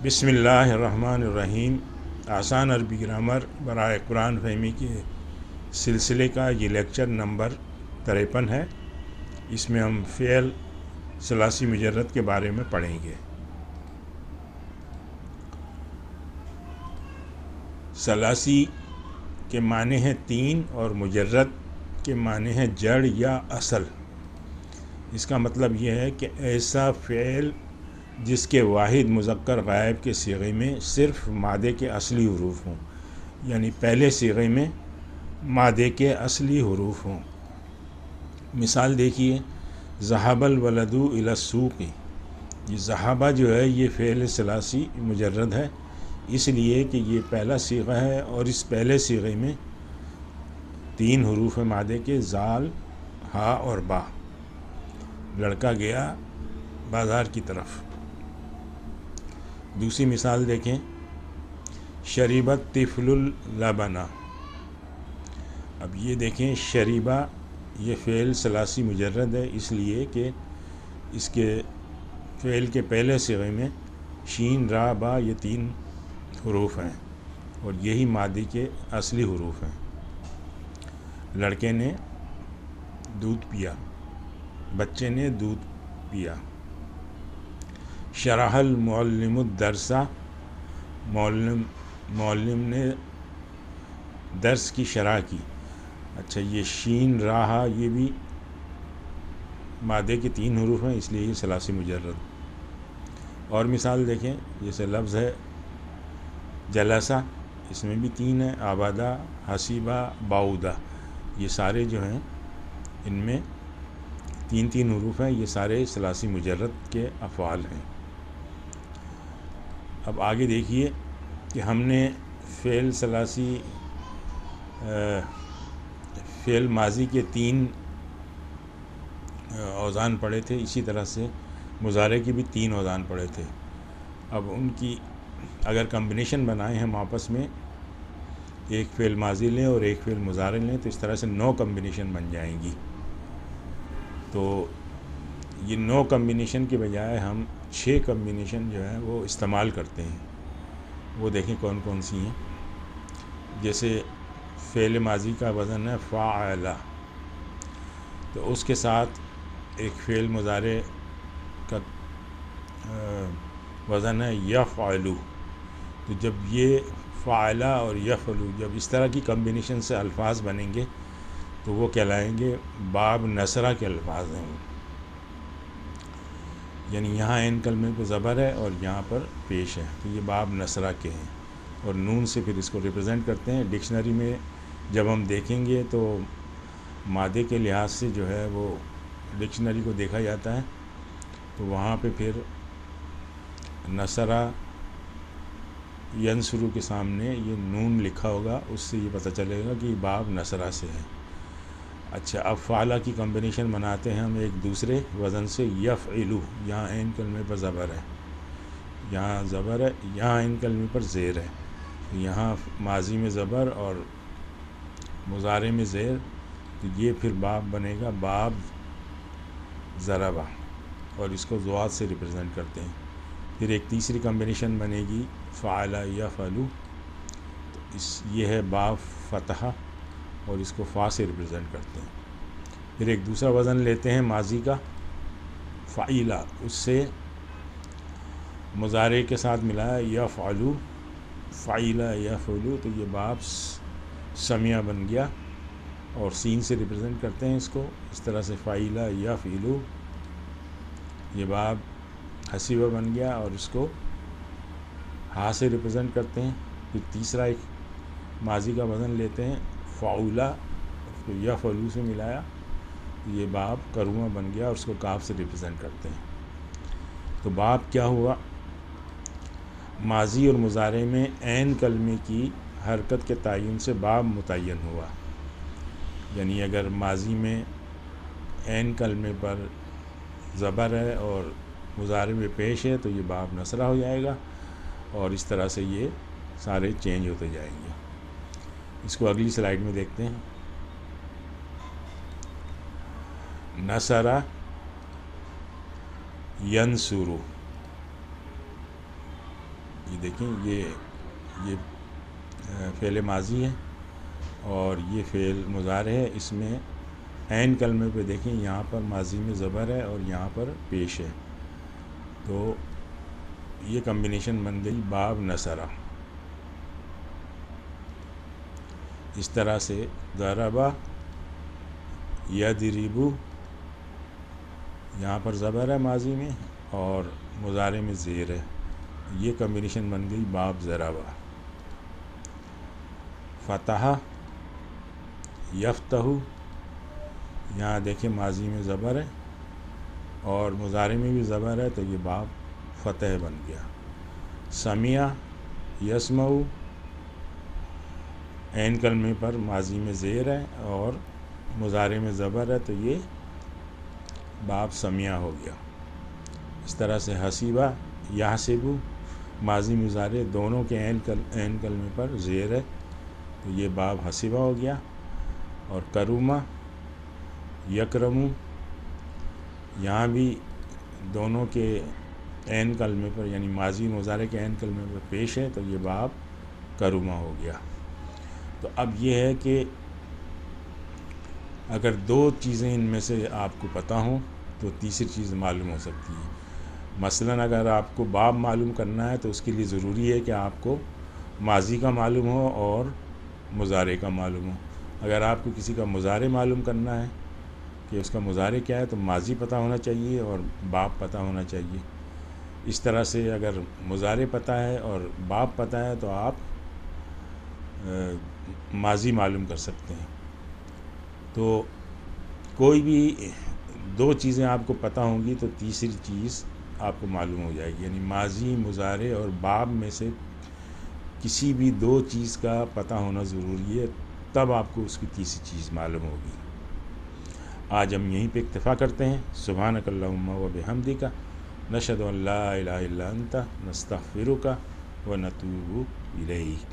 بسم اللہ الرحمن الرحیم۔ آسان عربی گرامر برائے قرآن فہمی کے سلسلے کا یہ لیکچر نمبر 53 ہے۔ اس میں ہم فعل ثلاثی مجرد کے بارے میں پڑھیں گے۔ ثلاثی کے معنی ہیں تین اور مجرد کے معنی ہیں جڑ یا اصل۔ اس کا مطلب یہ ہے کہ ایسا فعل جس کے واحد مذکر غائب کے صیغے میں صرف مادے کے اصلی حروف ہوں، یعنی پہلے صیغے میں مادے کے اصلی حروف ہوں۔ مثال دیکھیے، ذہب الولد الی السوق۔ یہ ذہابہ جو ہے یہ فعل ثلاثی مجرد ہے، اس لیے کہ یہ پہلا صیغہ ہے اور اس پہلے صیغے میں تین حروف مادے کے زال، ہا اور با۔ لڑکا گیا بازار کی طرف۔ دوسری مثال دیکھیں، شریب الطفل اللبن۔ اب یہ دیکھیں، شریبہ یہ فعل ثلاثی مجرد ہے، اس لیے کہ اس کے فعل کے پہلے صیغے میں شین، را، با یہ تین حروف ہیں اور یہی مادی کے اصلی حروف ہیں۔ لڑکے نے دودھ پیا، بچے نے دودھ پیا۔ شرح المعلم الدرس۔ معلم نے درس کی شرح کی۔ اچھا، یہ شین، راہا یہ بھی مادے کے تین حروف ہیں، اس لیے یہ ثلاثی مجرد۔ اور مثال دیکھیں، جیسے لفظ ہے جلسہ، اس میں بھی تین ہیں، آبادہ، حسیبہ، باؤدہ۔ یہ سارے جو ہیں ان میں تین تین حروف ہیں، یہ سارے ثلاثی مجرد کے افعال ہیں۔ اب آگے دیکھیے کہ ہم نے فعل ثلاثی فعل ماضی کے تین اوزان پڑھے تھے، اسی طرح سے مضارع کی بھی تین اوزان پڑھے تھے۔ اب ان کی اگر کمبینیشن بنائیں ہم آپس میں، ایک فعل ماضی لیں اور ایک فعل مضارع لیں تو اس طرح سے 9 کمبینیشن بن جائیں گی۔ تو یہ 9 کمبینیشن کے بجائے ہم 6 کمبینیشن جو ہے وہ استعمال کرتے ہیں۔ وہ دیکھیں کون کون سی ہیں۔ جیسے فعل ماضی کا وزن ہے فاعل، تو اس کے ساتھ ایک فعل مضارع کا وزن ہے یفعل۔ تو جب یہ فاعل اور یفعل جب اس طرح کی کمبینیشن سے الفاظ بنیں گے تو وہ کہلائیں گے باب نصرہ کے الفاظ ہیں۔ یعنی یہاں عین کلمے پہ زبر ہے اور یہاں پر پیش ہے، تو یہ باب نصرہ کے ہیں اور نون سے پھر اس کو ریپرزینٹ کرتے ہیں۔ ڈکشنری میں جب ہم دیکھیں گے تو مادے کے لحاظ سے جو ہے وہ ڈکشنری کو دیکھا جاتا ہے، تو وہاں پہ پھر نصرہ ینصرو کے سامنے یہ نون لکھا ہوگا، اس سے یہ پتہ چلے گا کہ یہ باب نصرہ سے ہے۔ اچھا، اب فعلہ کی کمبینیشن بناتے ہیں ہم ایک دوسرے وزن سے، یفعلو۔ یہاں عین کلمے پر زبر ہے، یہاں زبر ہے، یہاں عین کلمے پر زیر ہے۔ یہاں ماضی میں زبر اور مضارع میں زیر، تو یہ پھر باب بنے گا باب ضربہ، اور اس کو ضاد سے ریپرزینٹ کرتے ہیں۔ پھر ایک تیسری کمبینیشن بنے گی فعل یفعلو، تو یہ ہے باب فتحہ اور اس کو فا سے ریپرزینٹ کرتے ہیں۔ پھر ایک دوسرا وزن لیتے ہیں ماضی کا فعیلہ، اس سے مضارع کے ساتھ ملایا یفعلو، فعیلہ یفعلو، تو یہ باب سمیہ بن گیا اور سین سے ریپرزینٹ کرتے ہیں اس کو، اس طرح سے فعیلہ یفعلو، یہ باب حسیبہ بن گیا اور اس کو ہا سے ریپرزینٹ کرتے ہیں۔ پھر تیسرا ایک ماضی کا وزن لیتے ہیں فعولہ، اس کو یفعلو سے ملایا، یہ باب کرومہ بن گیا اور اس کو کاف سے ریپرزینٹ کرتے ہیں۔ تو باب کیا ہوا؟ ماضی اور مضارع میں عین کلمے کی حرکت کے تعین سے باب متعین ہوا۔ یعنی اگر ماضی میں عین کلمے پر زبر ہے اور مضارع میں پیش ہے تو یہ باب نصرہ ہو جائے گا، اور اس طرح سے یہ سارے چینج ہوتے جائیں گے۔ اس کو اگلی سلائیڈ میں دیکھتے ہیں۔ نصرہ ینصرو، دیکھیں یہ فعل ماضی ہے اور یہ فعل مضارع ہے. اس میں عین کلمے پہ دیکھیں یہاں پر ماضی میں زبر ہے اور یہاں پر پیش ہے, تو یہ کمبینیشن بن گئی باب نصرہ. اس طرح سے ضربہ یضربو, یہاں پر زبر ہے ماضی میں اور مضارع میں زیر ہے, یہ کمبینیشن بن گئی باب ضربہ. فتح یفتح, یہاں دیکھیں ماضی میں زبر ہے اور مضارع میں بھی زبر ہے, تو یہ باب فتح بن گیا. سمع یسمع, عین کلمے پر ماضی میں زیر ہے اور مضارع میں زبر ہے, تو یہ باب سمع ہو گیا. اس طرح سے حسیبہ یحسب, ماضی مضارع دونوں کے عین کلمے پر زیر ہے, تو یہ باب حسیبہ ہو گیا. اور کرمہ یکرم, یہاں بھی دونوں کے عین کلمے پر یعنی ماضی مضارع کے عین کلمے پر پیش ہے, تو یہ باب کرمہ ہو گیا. تو اب یہ ہے کہ اگر دو چیزیں ان میں سے آپ کو پتہ ہوں تو تیسری چیز معلوم ہو سکتی ہے. مثلاً اگر آپ کو باب معلوم کرنا ہے تو اس کے لیے ضروری ہے کہ آپ کو ماضی کا معلوم ہو اور مضارع کا معلوم ہو. اگر آپ کو کسی کا مضارع معلوم کرنا ہے کہ اس کا مضارع کیا ہے, تو ماضی پتہ ہونا چاہیے اور باب پتہ ہونا چاہیے. اس طرح سے اگر مضارع پتہ ہے اور باب پتہ ہے تو آپ ماضی معلوم کر سکتے ہیں. تو کوئی بھی دو چیزیں آپ کو پتہ ہوں گی تو تیسری چیز آپ کو معلوم ہو جائے گی. یعنی ماضی مضارع اور باب میں سے کسی بھی دو چیز کا پتہ ہونا ضروری ہے, تب آپ کو اس کی تیسری چیز معلوم ہوگی. آج ہم یہیں پہ اکتفا کرتے ہیں. سبحانک اللہم و بحمدک, نشہد ان لا الہ الا انت, نستغفرک و نتوب الیک.